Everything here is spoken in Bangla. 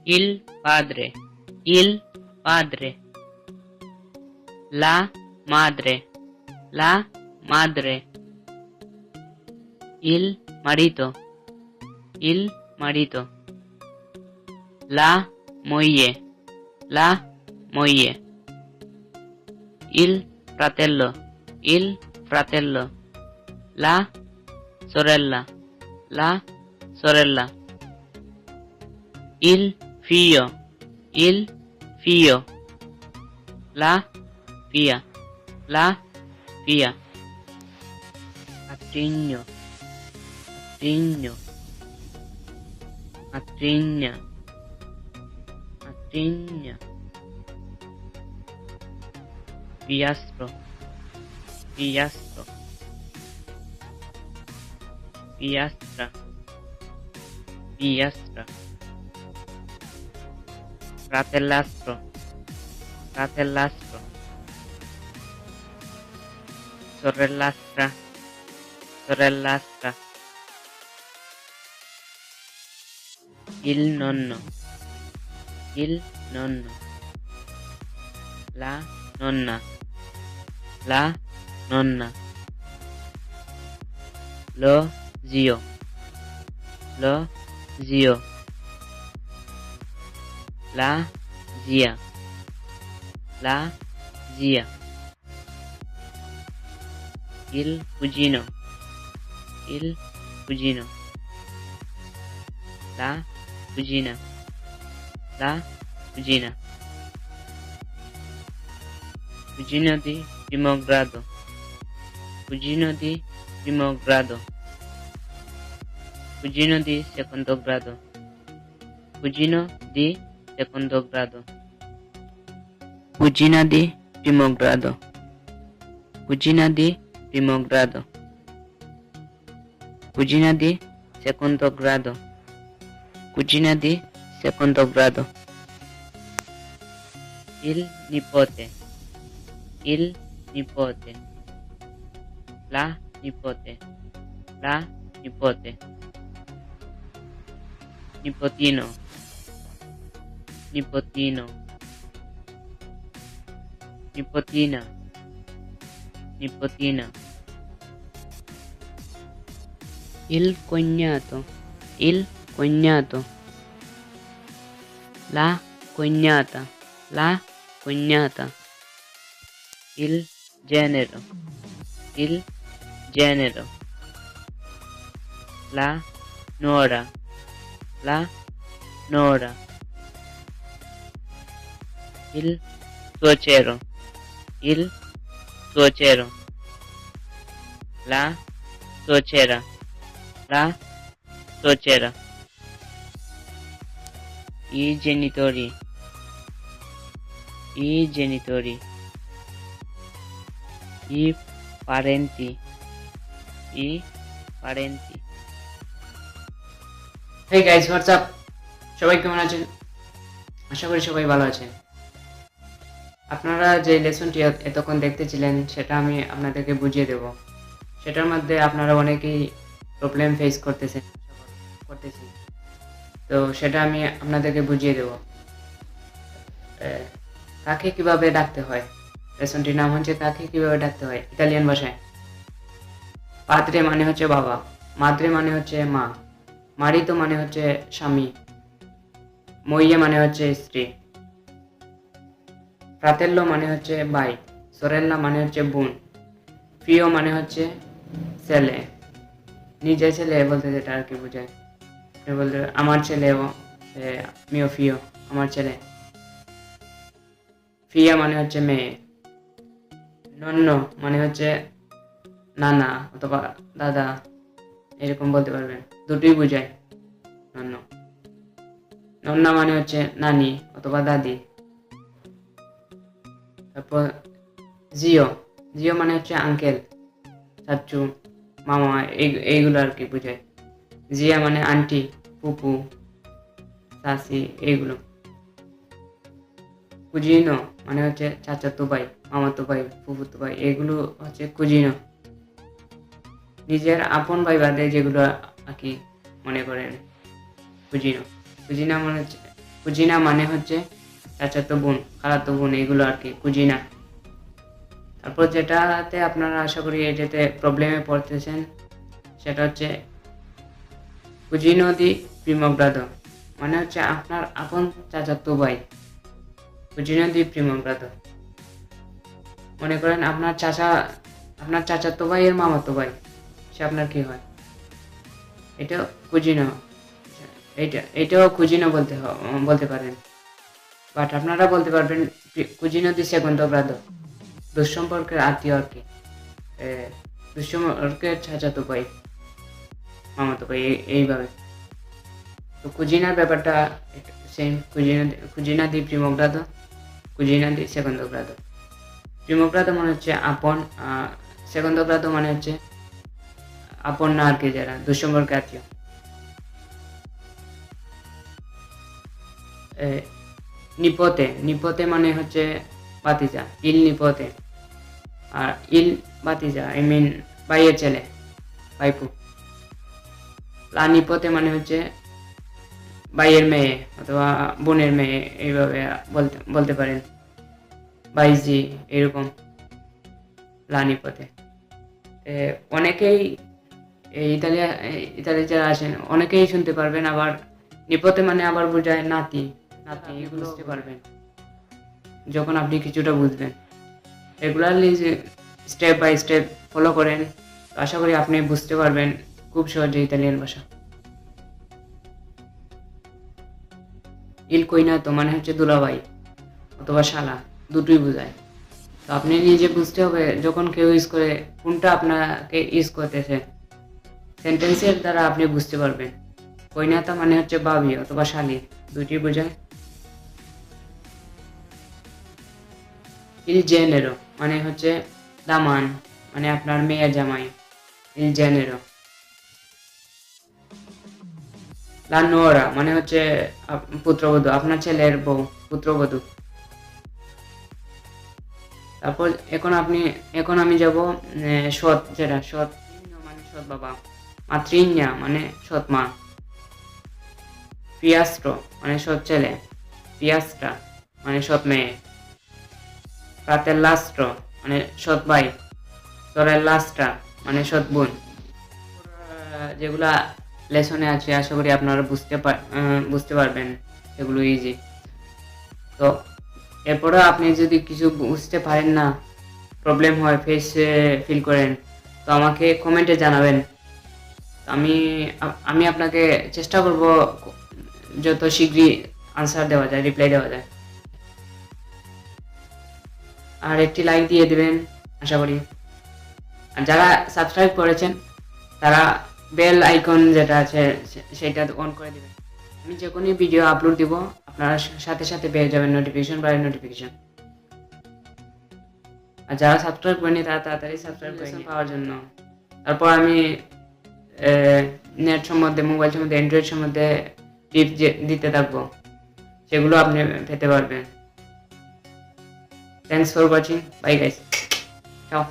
il padre, il padre. La madre, la madre. Il marito, il marito. La moglie, la moglie. Il fratello, il fratello. La sorella, la sorella. Il figlio, il figlio. La figlia, la figlia. Matrigno, matrigno, matrigna, matrigna. Figliastro, figliastro, figliastra, figliastra. Fratellastro, fratellastro. Sorellastra, sorellastra. Il nonno, il nonno. La nonna, la nonna. Lo zio, lo zio. La zia, la zia. Il cugino, il cugino. La cugina, la cugina. Cugino di primo grado, cugino di primo grado. Cugino di secondo grado, cugino di secondo grado. Cugina di primo grado, cugina di primo grado. Cugina di secondo grado, cugina di secondo grado. Il nipote, il nipote. La nipote, la nipote. Nipotino, nipotino. Nipotina, nipotina. Il cognato, il cognato. La cognata, la cognata. Il genero, il genero. La nuora, la nuora. Il suocero, il suocero. La suocera, la suocera. I genitori, i genitori. I parenti, i parenti. Hey guys, what's up? সবাই কেমন আছেন? আশা করি সবাই ভালো আছেন। আপনারা যে লেসনটি এতক্ষণ দেখতেছিলেন সেটা আমি আপনাদেরকে বুঝিয়ে দেব। সেটার মধ্যে আপনারা অনেকেই প্রবলেম ফেস করতেছেন, তো সেটা আমি আপনাদেরকে বুঝিয়ে দেব। কাকে কিভাবে ডাকতে হয়, লেসনটির নাম হচ্ছে কাকে কিভাবে ডাকতে হয় ইতালিয়ান ভাষায়। পাদ্রে মানে হচ্ছে বাবা, মাদ্রে মানে হচ্ছে মা, মারিতো মানে হচ্ছে স্বামী, মইয়ে মানে হচ্ছে স্ত্রী, ফ্রাতেল্লো মানে হচ্ছে ভাই, সোরেল্লা মানে হচ্ছে বোন, ফিও মানে হচ্ছে ছেলে। নিজে ছেলে বলতে যেটা আর কি বোঝায়, বলতে আমার ছেলে, মিও ফিও আমার ছেলে। ফিয়া মানে হচ্ছে মেয়ে। নন্ন মানে হচ্ছে নানা অথবা দাদা, এরকম বলতে পারবেন, দুটোই বোঝায় নন্ন। নন্না মানে হচ্ছে নানি অথবা দাদি। তারপর জিও, জিও মানে হচ্ছে আঙ্কেল, চাচু, মামা, এইগুলো আর কি বোঝায়। জিয়া মানে আন্টি, ফুপু, চাচি, এইগুলো। কুজিনো মানে হচ্ছে চাচাতো ভাই, মামাতো ভাই, ফুফুতো ভাই, এগুলো হচ্ছে কুজিনো। নিজের আপন ভাই বাদে যেগুলো আর কি মনে করেন কুজিনো। কুজিনা মানে হচ্ছে কুজিনা মানে হচ্ছে চাচাতো বোন, খালাতো বোন, এগুলো আর কি কুজিনা। তারপর যেটাতে আপনারা আশা করি এটাতে প্রবলেমে পড়তেছেন সেটা হচ্ছে কুজিনো দি প্রিমো গ্রাদো, মানে হচ্ছে আপনার আপন চাচাতো ভাই। কুজিনো দি প্রিমো গ্রাদো, মনে করেন আপনার চাচাতো ভাই এর মামাতো ভাই, সে আপনার কি হয়, এটা কুজিনো, এটাও কুজিনো বলতে পারেন, বাট আপনারা বলতে পারবেন কুজিনো দি সেকোন্ডো গ্রাদো, দুঃসম্পর্কের আত্মীয় আর কি, দুঃসম্পর্কের চাচাতো ভাই, মামাতো ভাই, এইভাবে। তো কুজিনার ব্যাপারটা সেম, কুজিনা দি প্রিমো গ্রাদো, কুজিনা দি সেকোন্ডো গ্রাদো। প্রিমো গ্রাদো মানে হচ্ছে আপন, সেকোন্ডো গ্রাদো মানে হচ্ছে আপন না আর কি, যারা দুঃসম্পর্কের আত্মীয়। নিপোতে মানে হচ্ছে বাতিজা, ইল নিপোতে। আর ইল বাতিজা আই মিন ভাইয়ের ছেলে, ভাইপু। লা নিপোতে মানে হচ্ছে ভাইয়ের মেয়ে অথবা বোনের মেয়ে, এইভাবে বলতে পারেন, বাইজি, এরকম লা নিপোতে। অনেকেই ইতালি যারা আসেন অনেকেই শুনতে পারবেন, আবার নিপোতে মানে আবার বোঝায় নাতি, এগুলো বুঝতে পারবেন যখন আপনি কিছুটা বুঝবেন। Regularly step by step follow করেন, আশা করি আপনি বুঝতে পারবেন খুব সহজে ইতালিয়ান ভাষা। ইল কইনাতো মানে হচ্ছে দুলাভাই অথবা শালা, দুটোই বোঝায়। তো আপনি নিজে বুঝতে হবে যখন কেউ ইউজ করে কোনটা আপনাকে ইউজ করতেছে, সেন্টেন্সের দ্বারা আপনি বুঝতে পারবেন। কইনাতা মানে হচ্ছে বাবি অথবা শালি, দুটি বোঝায়। ইল জেনেরো মানে হচ্ছে দামান, মানে আপনার মেয়ের জামাই, ইল জেনেরো। লা নোরা মানে হচ্ছে পুত্রবধূ, আপনার ছেলের বউ, পুত্রবধূ। তারপর এখন আমি যাব সৎ, যেটা সৎ মানে সৎ বাবা, মাতৃন্যা মানে সৎ মা, পিয়াস্ট্র মানে সৎ ছেলে, পিয়াস্ট্রা মানে সৎ মেয়ে, ফ্রাতেল্লাস্ট্র মানে সৎ ভাই, সরেল্লাস্ট্রা মানে সৎ বোন। যেগুলা লেসনে আছে আশা করি আপনারা বুঝতে পারবেন, এগুলো ইজি। তো এরপরে আপনি যদি কিছু বুঝতে পারেন না, প্রবলেম হয়, ফিল করেন, তো আমাকে কমেন্টে জানাবেন। আমি আপনাকে চেষ্টা করব যত শীঘ্রই আনসার দেওয়া যায়, রিপ্লাই দেওয়া যায়। আর একটি লাইক দিয়ে দেবেন আশা করি। আর যারা সাবস্ক্রাইব করেছেন তারা বেল আইকন যেটা আছে সেটা অন করে দেবেন। আমি যে কোনো ভিডিও আপলোড দিব আপনারা সাথে সাথে পেয়ে যাবেন নোটিফিকেশন, আর যারা সাবস্ক্রাইব করেনি তারা তাড়াতাড়ি সাবস্ক্রাইব করে পাওয়ার জন্য। তারপর আমি নেট সম্বন্ধে, মোবাইল সম্বন্ধে, অ্যান্ড্রয়েড সম্বন্ধে টিপস দিতে থাকবো, সেগুলো আপনি পেতে পারবেন। Thanks for watching, bye guys, চাও।